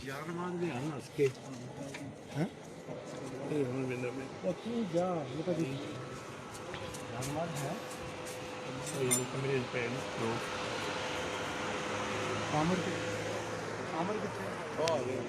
जानमाज भी आना उसके हैं जा ये तो जानमाज है मेरे पैन तो आमर कितने आ गया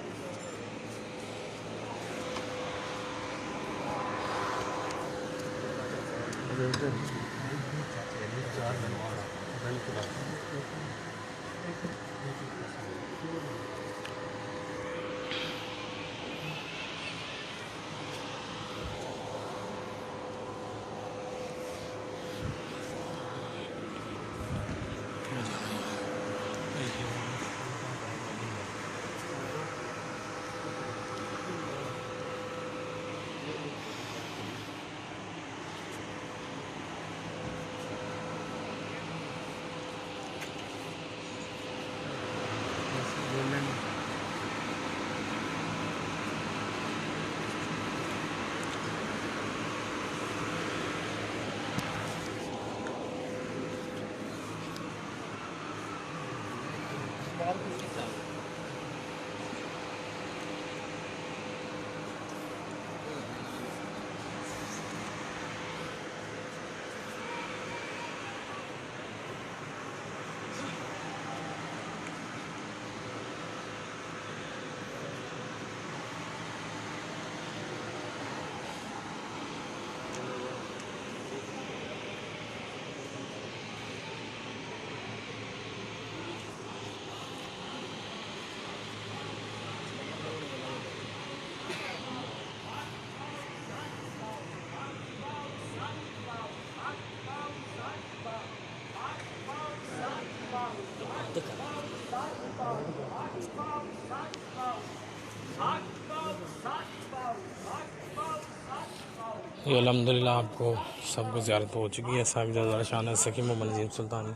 ये अल्हम्दुलिल्लाह आपको सबको ज़ियारत हो चुकी है साहिबजादा शान सखी मोहम्मद नजीम सुल्तानी।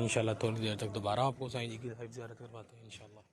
इंशाल्लाह थोड़ी देर तक दोबारा आपको साईं जी की ज़ियारत करवाते हैं इंशाल्लाह।